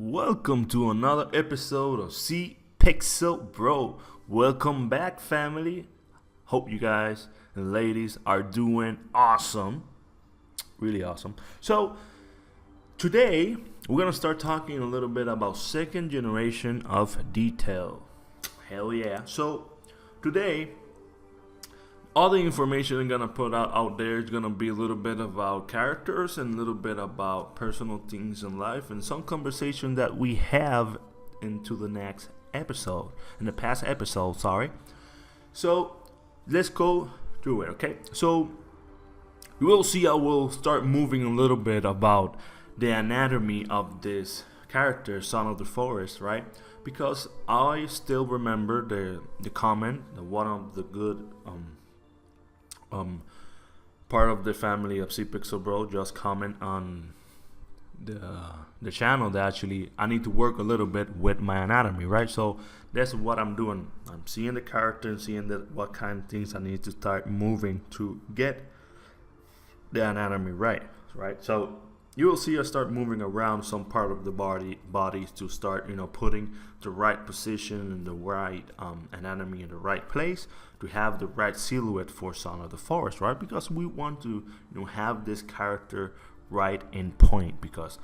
Welcome to another episode of Z.Pixel, bro. Welcome back, family. Hope you guys and ladies are doing awesome. Really awesome. So, today we're going to start talking a little bit about second generation of detail. Hell yeah. So, today, all the information I'm gonna put out there is gonna be a little bit about characters and a little bit about personal things in life and some conversation that we have into the next episode, in the past episode, sorry. So let's go through it, okay? So you will see I will start moving a little bit about the anatomy of this character, Son of the Forest, right? Because I still remember the comment, one of the good part of the family of Z.Pixel, bro, just comment on the channel that actually I need to work a little bit with my anatomy, right? So that's what I'm doing. I'm seeing the character and seeing what kind of things I need to start moving to get the anatomy right? So you will see us start moving around some part of the bodies to start, putting the right position and the right anatomy in the right place to have the right silhouette for Son of the Forest, right? Because we want to, have this character right in point. Because,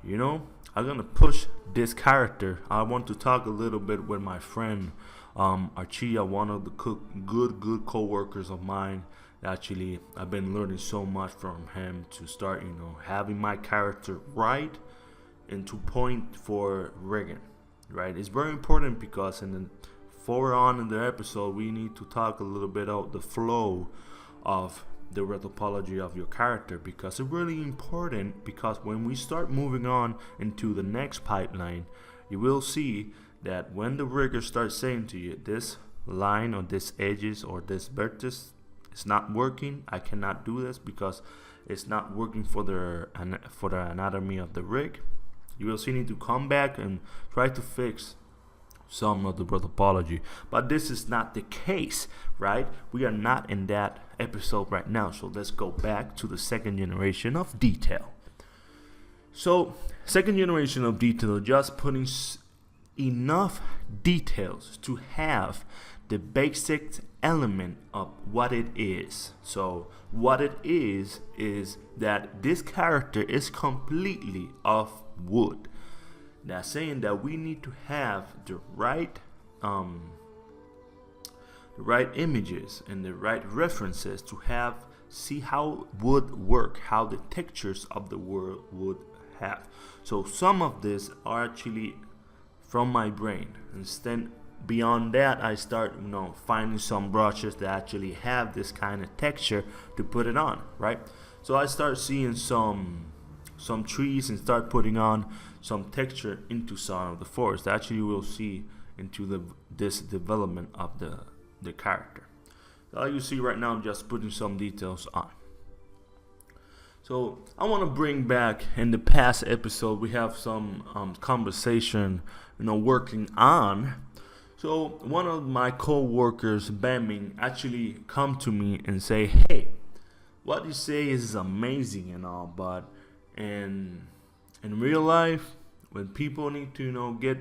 I'm gonna push this character. I want to talk a little bit with my friend Archia, one of the good co-workers of mine. Actually, I've been learning so much from him to start, having my character right and to point for rigging, right? It's very important because forward on in the episode, we need to talk a little bit about the flow of the rhythmology of your character, because it's really important. Because when we start moving on into the next pipeline, you will see that when the rigger starts saying to you, this line or this edges or this vertex, it's not working, I cannot do this because it's not working for the anatomy of the rig, you will see need to come back and try to fix some of the topology. But this is not the case, right? We are not in that episode right now. So let's go back to the second generation of detail. So second generation of detail, just putting enough details to have the basic element of what it is. So what it is that this character is completely of wood. That's saying that we need to have the right images and the right references to see how wood work, how the textures of the wood would have. So some of this are actually from my brain. Instead, beyond that, I start finding some brushes that actually have this kind of texture to put it on, right? So I start seeing some trees and start putting on some texture into Son of the Forest. Actually, we'll see into this development of the character. So you see right now, I'm just putting some details on. So I want to bring back, in the past episode, we have some conversation, working on. So one of my co-workers, Bamming, actually come to me and say, hey, what you say is amazing and all, but in real life, when people need to get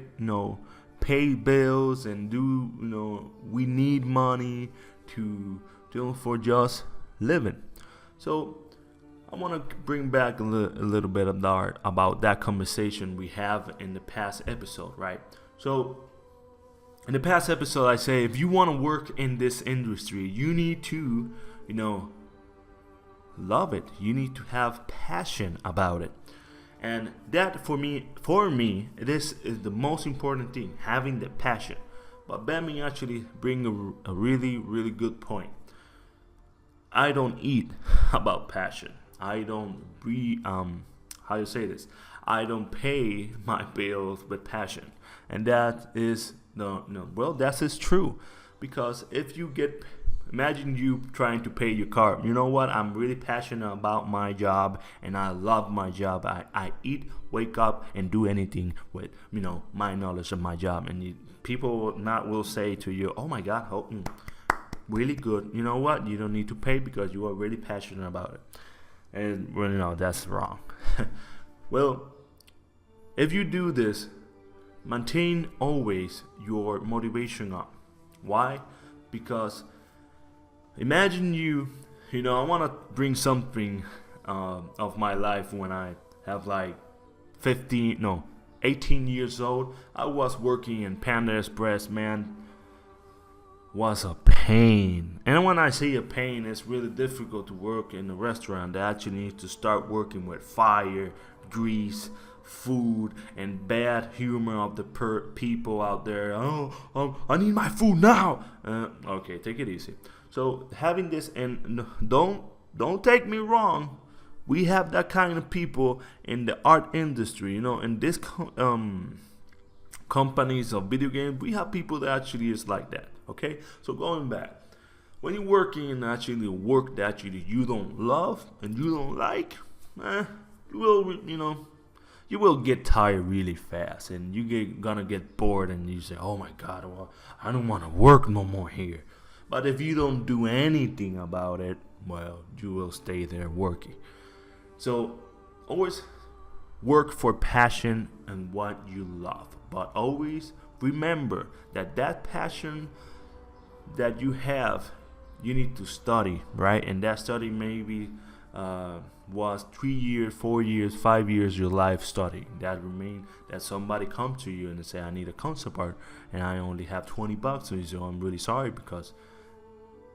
pay bills and do we need money to do for just living. So I want to bring back a little bit about that conversation we have in the past episode, right? So in the past episode, I say if you want to work in this industry, you need to love it. You need to have passion about it. And that for me, this is the most important thing, having the passion. But Bammy actually bring a really, really good point. I don't eat about passion. I don't how you say this? I don't pay my bills with passion. And that is that is true. Because if you imagine you trying to pay your car. You know what? I'm really passionate about my job and I love my job. I eat, wake up, and do anything with my knowledge of my job. And people will say to you, "Oh my God, really good." You know what? You don't need to pay because you are really passionate about it. And that's wrong. Well, if you do this, maintain always your motivation up. Why? Because imagine you know, I want to bring something of my life when I have like 18 years old. I was working in Panda Express, man. Was a pain. And when I say a pain, it's really difficult to work in a restaurant that actually needs to start working with fire, grease, food, and bad humor of the people out there. I need my food now. Okay, take it easy. So having this, and don't take me wrong, we have that kind of people in the art industry, you know, in this companies of video games. We have people that actually is like that. Okay, so going back, when you're working in actually work that you don't love and you don't like, you will get tired really fast, and gonna get bored, and you say, oh my god, well, I don't want to work no more here. But if you don't do anything about it, well, you will stay there working. So always work for passion and what you love, but always remember that passion that you have, you need to study, right? And that study maybe was 3 years, 4 years, 5 years your life study. That somebody come to you and say, I need a concept art and I only have $20. So you say, oh, I'm really sorry because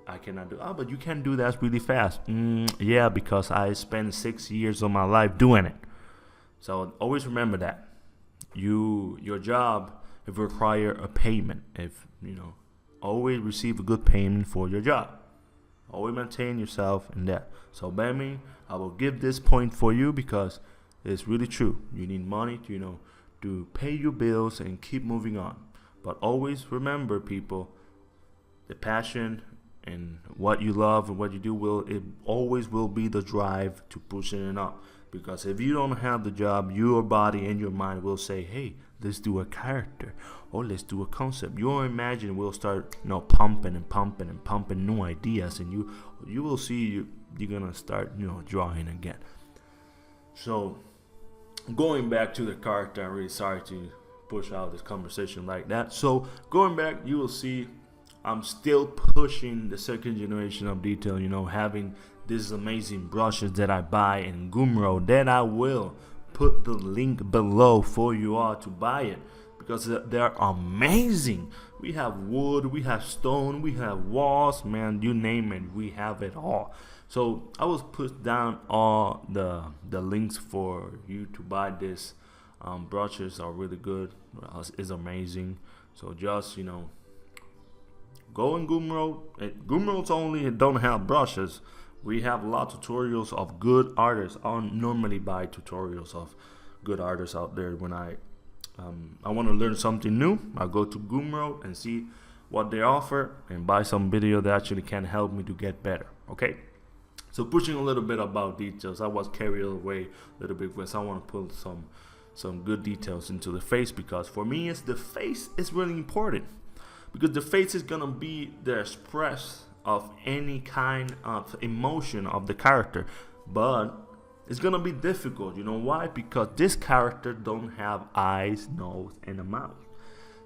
I cannot do. But you can do that really fast. Yeah, because I spent 6 years of my life doing it. So always remember that your job require a payment. Always receive a good payment for your job. Always maintain yourself in that. So Benjamin, I will give this point for you because it's really true. You need money to pay your bills and keep moving on. But always remember, people, the passion and what you love and what you do always will be the drive to pushing it up. Because if you don't have the job, your body and your mind will say, hey, let's do a character or let's do a concept. Your imagination will start pumping and pumping and pumping new ideas, and you will see you're gonna start drawing again. So going back to the character, I'm really sorry to push out this conversation like that. So going back, you will see I'm still pushing the second generation of detail, having these amazing brushes that I buy in Gumroad, that I will put the link below for you all to buy it because they're amazing. We have wood, we have stone, we have walls, man, you name it, we have it all. So I will put down all the links for you to buy this. Brushes are really good, it's amazing. So just go in Gumroad. Gumroad's only don't have brushes. We have a lot of tutorials of good artists. I normally buy tutorials of good artists out there when I want to learn something new. I go to Gumroad and see what they offer and buy some video that actually can help me to get better. Okay. So pushing a little bit about details. I was carried away a little bit because I want to put some good details into the face, because for me the face is really important. Because the face is gonna be the express of any kind of emotion of the character, but it's gonna be difficult. You know why? Because this character don't have eyes, nose, and a mouth,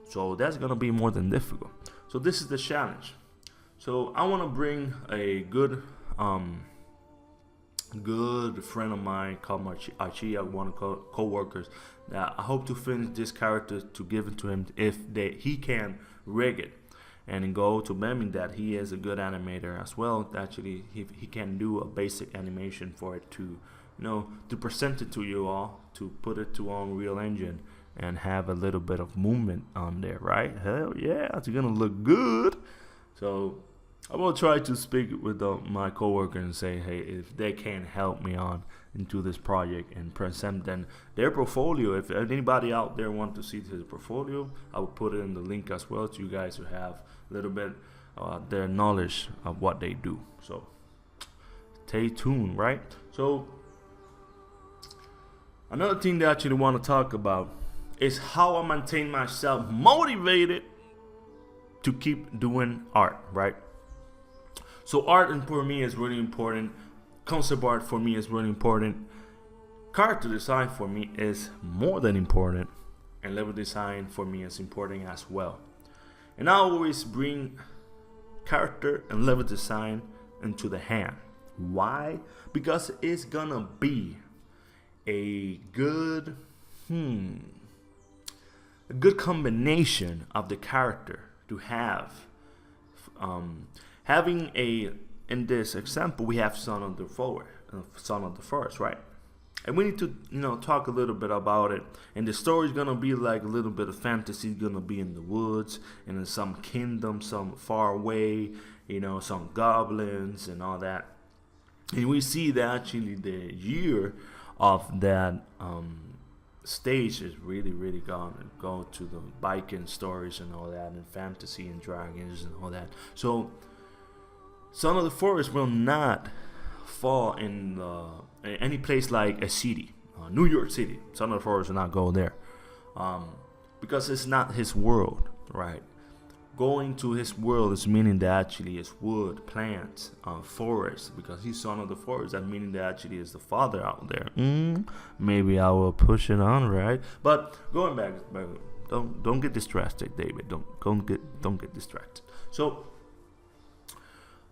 so that's gonna be more than difficult. So this is the challenge. So I want to bring a good friend of mine called Archie, one of co-workers, that I hope to finish this character to give it to him if he can rig it, and go to Benjamin that he is a good animator as well. Actually, he can do a basic animation for it to present it to you all, to put it to Unreal Engine and have a little bit of movement on there, right? Hell yeah, it's gonna look good. So I will try to speak with my coworker and say, hey, if they can help me on into this project and present then their portfolio. If anybody out there want to see his portfolio, I will put it in the link as well to you guys to have a little bit their knowledge of what they do. So stay tuned, right? So another thing that I actually want to talk about is how I maintain myself motivated to keep doing art, right? So art for me is really important. Concept art for me is really important. character design for me is more than important, and level design for me is important as well. And I always bring character and level design into the hand. Why? Because it's gonna be a good combination of the character to have. Having in this example, we have Son of the Forest, right? And we need to, talk a little bit about it. And the story's gonna be like a little bit of fantasy. Gonna be in the woods and in some kingdom, some far away, some goblins and all that. And we see that actually the year of that stage is really gonna go to the Viking stories and all that, and fantasy and dragons and all that. So Son of the Forest will not fall in any place like a city, New York City. Son of the Forest will not go there, because it's not his world, right? Going to his world is meaning that actually is wood, plants, forest, because he's Son of the Forest. That meaning that actually is the father out there. Maybe I will push it on, right? But going back, don't get distracted, David. Don't get distracted. So,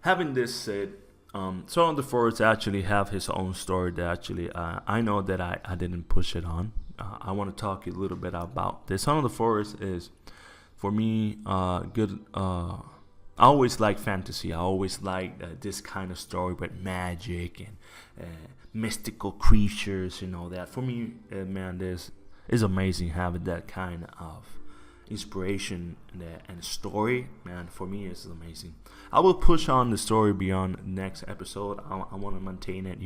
having this said, Son of the Forest actually have his own story that actually I know that I didn't push it on. I want to talk a little bit about this. Son of the Forest is, for me, good. I always like fantasy. I always like this kind of story with magic and mystical creatures and all that. For me, man, this is amazing having that kind of inspiration and story. Man, for me, it's amazing. I will push on the story beyond next episode. I want to maintain it,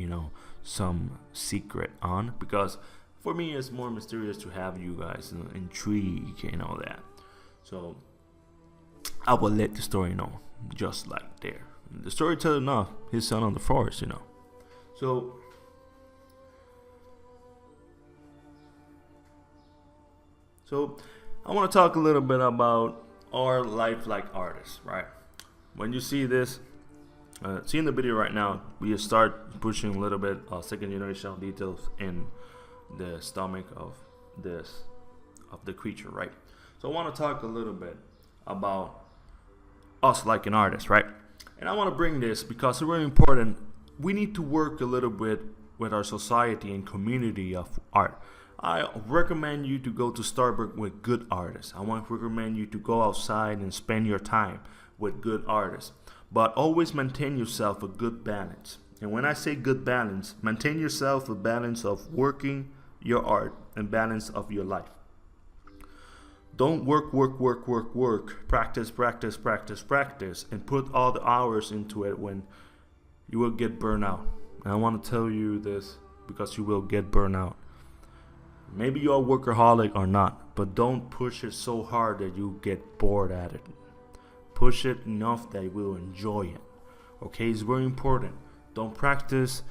some secret on, because for me, it's more mysterious to have you guys intrigued and all that. So I will let the story know, just like there. The storyteller enough, his Son of the Forest, So I want to talk a little bit about our life like artists, right? When you see this, seeing the video right now, we start pushing a little bit of second generation details in the stomach of the creature, right? So I want to talk a little bit about us like an artist, right? And I want to bring this because it's really important. We need to work a little bit with our society and community of art. I recommend you to go to Starbucks with good artists. I want to recommend you to go outside and spend your time with good artists. But always maintain yourself a good balance. And when I say good balance, maintain yourself a balance of working your art and balance of your life. Don't work, practice, and put all the hours into it when you will get burned out. And I want to tell you this because you will get burned out. Maybe you're a workaholic or not, but don't push it so hard that you get bored at it. Push it enough that you will enjoy it. Okay, it's very important. Don't practice,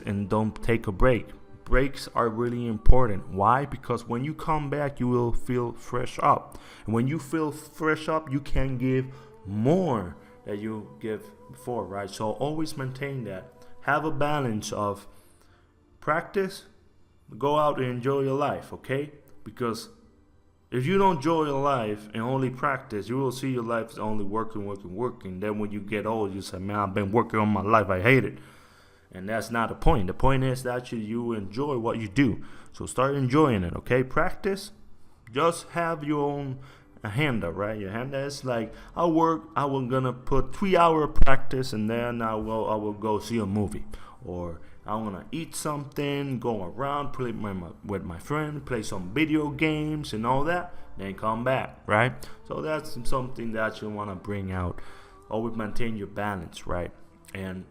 and don't take a break. Breaks are really important. Why? Because when you come back, you will feel fresh up. And when you feel fresh up, you can give more than you give before, right? So always maintain that. Have a balance of practice, go out and enjoy your life, okay? Because if you don't enjoy your life and only practice, you will see your life is only working. Then when you get old, you say, man, I've been working on my life. I hate it. And that's not the point. The point is that you enjoy what you do. So start enjoying it, okay? Practice. Just have your own agenda, right? Your agenda is like, I'm gonna put 3 hour practice, and then I will go see a movie, or I'm gonna eat something, go around, play with my friend, play some video games and all that, then come back, right? So that's something that you wanna bring out. Always maintain your balance, right? And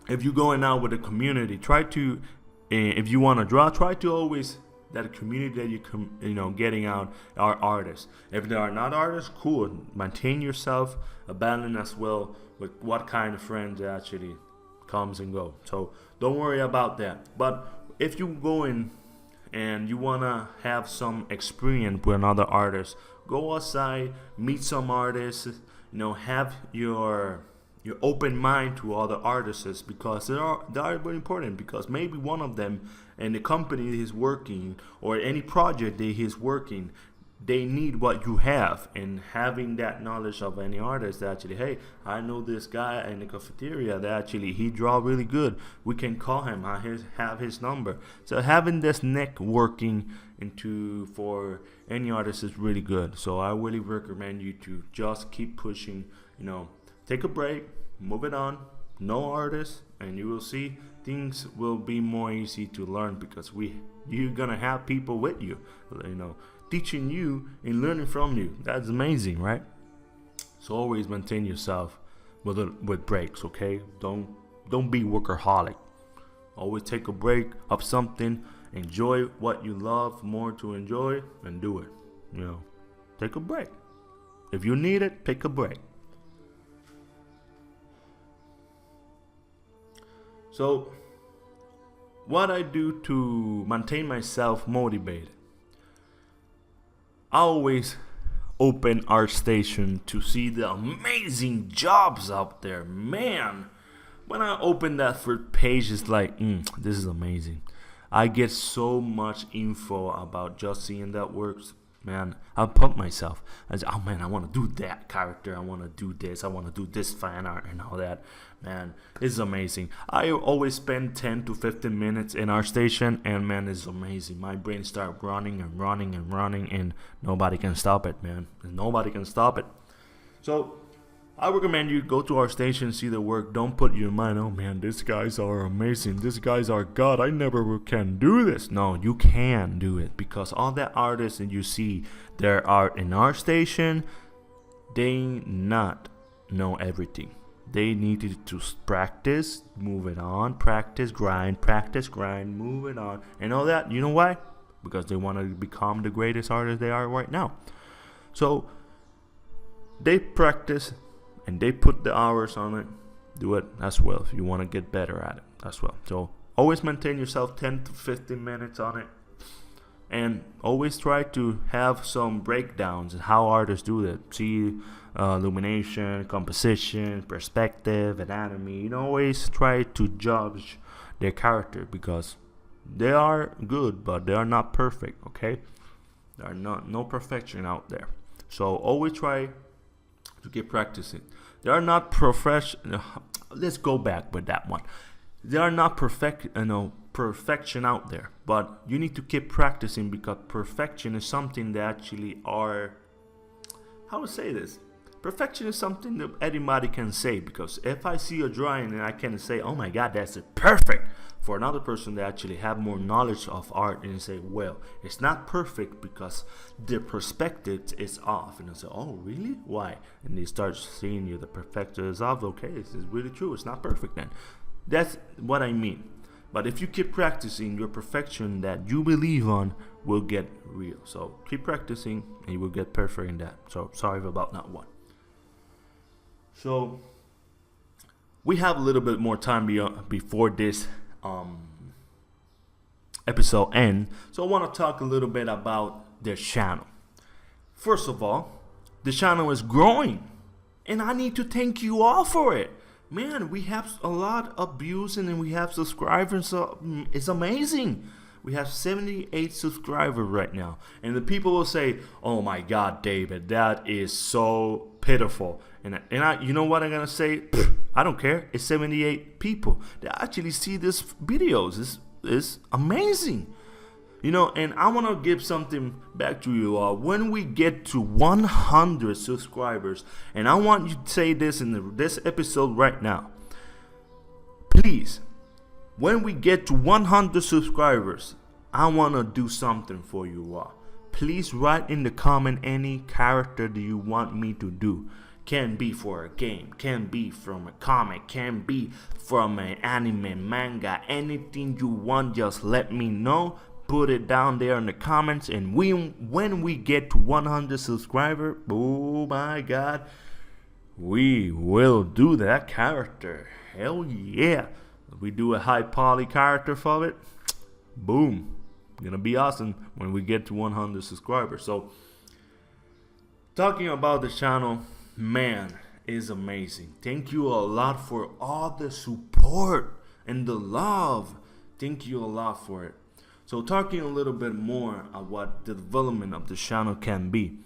if you're going out with the community, try to, if you want to draw, try to always, that community that you getting out are artists. If they are not artists, cool. Maintain yourself a balance as well with what kind of friends actually comes and go. So don't worry about that. But if you go in and you want to have some experience with another artist, go outside, meet some artists, have your your open mind to other artists, because they are very important, because maybe one of them in the company he's working or any project that he's working, they need what you have. And having that knowledge of any artist that actually, hey, I know this guy in the cafeteria that actually he draw really good, we can call him, I have his number. So having this networking into for any artist is really good. So I really recommend you to just keep pushing, take a break, move it on, know artists, and you will see things will be more easy to learn, because you're gonna have people with you, teaching you and learning from you. That's amazing, right? So always maintain yourself with breaks, okay? Don't be workaholic. Always take a break of something. Enjoy what you love more to enjoy, and do it. Take a break. If you need it, take a break. So, what I do to maintain myself motivated, I always open ArtStation to see the amazing jobs out there. Man, when I open that first page, it's like, this is amazing. I get so much info about just seeing that works. Man, I pump myself. I say, oh man, I want to do that character. I want to do this. I want to do this fan art and all that. Man, it's amazing. I always spend 10 to 15 minutes in ArtStation, and man, it's amazing. My brain starts running and running and running, and nobody can stop it, man. Nobody can stop it. So I recommend you go to ArtStation, see the work. Don't put your mind, oh man, these guys are amazing. These guys are God. I never can do this. No, you can do it, because all the artists that you see their art in ArtStation, they not know everything. They needed to practice, move it on, practice, grind, move it on, and all that. You know why? Because they want to become the greatest artist they are right now. So they practice and they put the hours on it. Do it as well if you want to get better at it as well. So always maintain yourself 10 to 15 minutes on it. And always try to have some breakdowns and how artists do that. See illumination, composition, perspective, anatomy. Always try to judge their character, because they are good, but they are not perfect. Okay, there are no perfection out there. So always try to keep practicing. They are not professional. Let's go back with that one. They are not perfection out there, but you need to keep practicing, because perfection is something that actually are, how to say this? Perfection is something that anybody can say, because if I see a drawing and I can say, oh my God, that's perfect, for another person that actually have more knowledge of art and say, well, it's not perfect because the perspective is off. And I say, oh, really? Why? And they start seeing you, the perspective is off. Okay, this is really true. It's not perfect then. That's what I mean. But if you keep practicing, your perfection that you believe on will get real. So keep practicing and you will get perfect in that. So sorry about that one. So we have a little bit more time before this episode ends. So I want to talk a little bit about their channel. First of all, the channel is growing, and I need to thank you all for it. Man, we have a lot of views and we have subscribers, so it's amazing. We have 78 subscribers right now. And the people will say, oh my God, David, that is so pitiful. And I, you know what I'm going to say? I don't care. It's 78 people that actually see this videos. It's amazing. And I want to give something back to you all. When we get to 100 subscribers, and I want you to say this in this episode right now. Please, when we get to 100 subscribers, I want to do something for you all. Please write in the comment any character that you want me to do. Can be for a game, can be from a comic, can be from an anime, manga, anything you want, just let me know. Put it down there in the comments, and when we get to 100 subscribers, oh my God, we will do that character. Hell yeah. We do a high poly character for it. Boom. Gonna be awesome when we get to 100 subscribers. So talking about the channel, man, is amazing. Thank you a lot for all the support and the love. Thank you a lot for it. So talking a little bit more of what the development of the channel can be.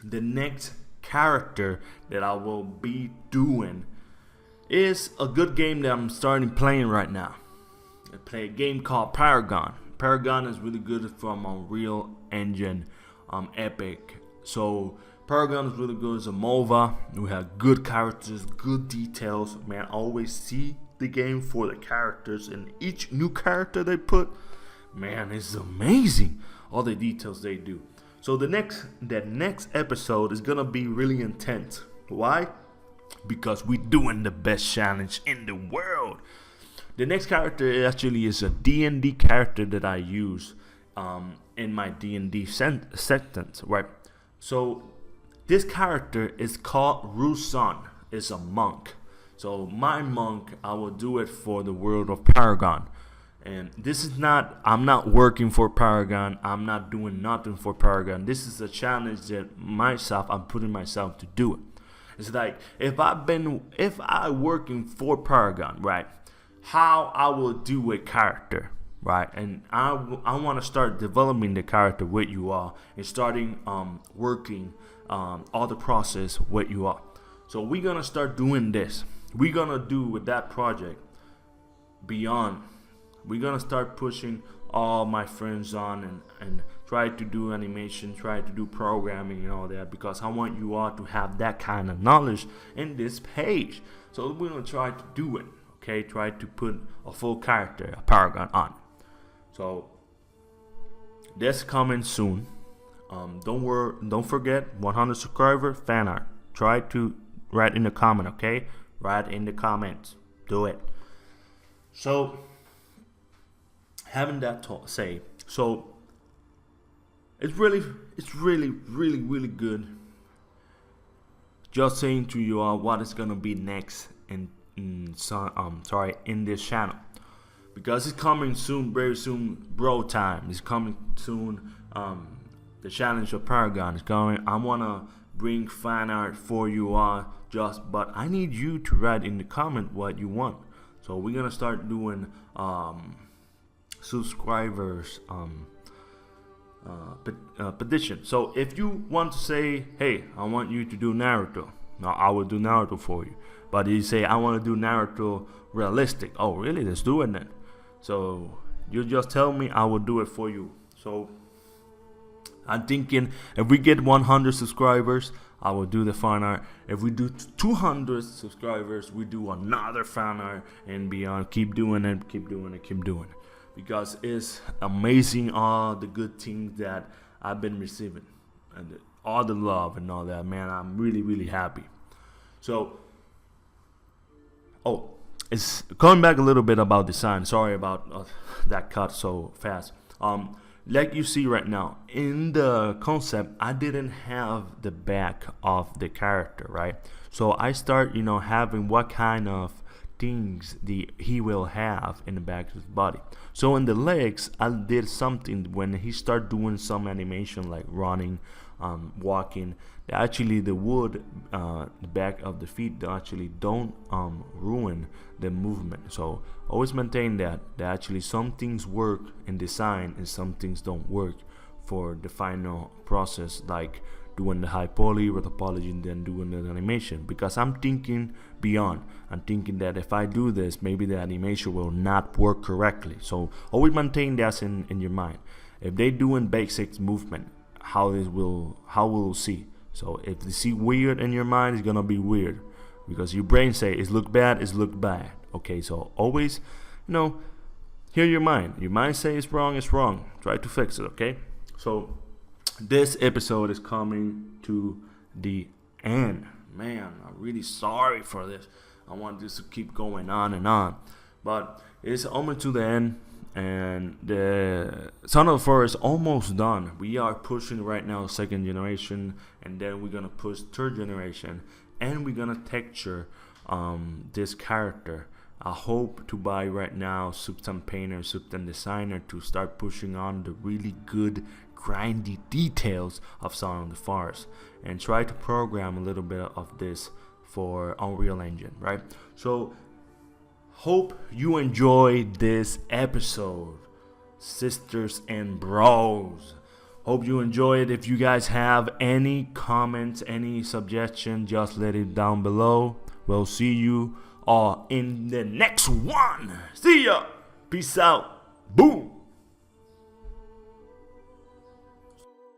The next character that I will be doing is a good game that I'm starting playing right now. I play a game called Paragon. Paragon is really good from Unreal Engine Epic. So Paragon is really good. It's a MOBA. We have good characters, good details. Man, I always see the game for the characters, and each new character they put, man, it's amazing. All the details they do. So the next episode is gonna be really intense. Why? Because we're doing the best challenge in the world. The next character actually is a D&D character that I use in my D&D sentence, right? So this character is called Rusan. It's a monk. So my monk, I will do it for the world of Paragon. And this is not, I'm not working for Paragon. I'm not doing nothing for Paragon. This is a challenge that I'm putting myself to do it. It's like, if I working for Paragon, right? How I will do a character, right? And I want to start developing the character with you all and starting working all the process with you all. So we're gonna start doing this. We're gonna do with that project beyond. We're gonna start pushing all my friends on and try to do animation, try to do programming and all that, because I want you all to have that kind of knowledge in this page. So we're gonna try to do it. Okay, try to put a full character, a Paragon on. So that's coming soon. Don't forget 100 subscriber fan art. Try to write in the comment, okay? Write in the comments. Do it. So having that say, so it's really good. Just saying to you all what is gonna be next in this channel, because it's coming soon, very soon. Bro time is coming soon. The challenge of Paragon is going. I wanna bring fan art for you all, but I need you to write in the comment what you want. So we're gonna start doing subscribers petition. So if you want to say, hey, I want you to do Naruto, now I will do Naruto for you. But you say, I want to do Naruto realistic. Oh, really? Let's do it then. So you just tell me, I will do it for you. So I'm thinking, if we get 100 subscribers, I will do the fan art. If we do 200 subscribers, we do another fan art and beyond. Keep doing it, keep doing it, keep doing it. Because it's amazing all the good things that I've been receiving. And all the love and all that, man. I'm really happy. So, it's going back a little bit about design. Sorry about that cut so fast. Like you see right now in the concept, I didn't have the back of the character, right? So I start, having what kind of things he will have in the back of his body. So in the legs, I did something when he start doing some animation like running, walking. Actually, the wood, the back of the feet, actually don't ruin the movement. So always maintain that actually some things work in design and some things don't work for the final process, like doing the high poly with topology and then doing the animation. Because I'm thinking beyond. I'm thinking that if I do this, maybe the animation will not work correctly. So always maintain that in your mind. If they doing basic movement, how will see. So if you see weird in your mind, it's gonna be weird, because your brain say it's look bad, it's look bad. Okay, so always, hear your mind. Your mind say it's wrong, it's wrong. Try to fix it. Okay. So this episode is coming to the end. Man, I'm really sorry for this. I want this to keep going on and on, but it's almost to the end. And the Son of the Forest is almost done. We are pushing right now 2nd generation, and then we're gonna push 3rd generation, and we're gonna texture this character. I hope to buy right now Substance Painter, Substance Designer to start pushing on the really good grindy details of Son of the Forest, and try to program a little bit of this for Unreal Engine, right? So hope you enjoyed this episode, sisters and bros. Hope you enjoy it. If you guys have any comments, any suggestions, just let it down below. We'll see you all in the next one. See ya. Peace out. Boom.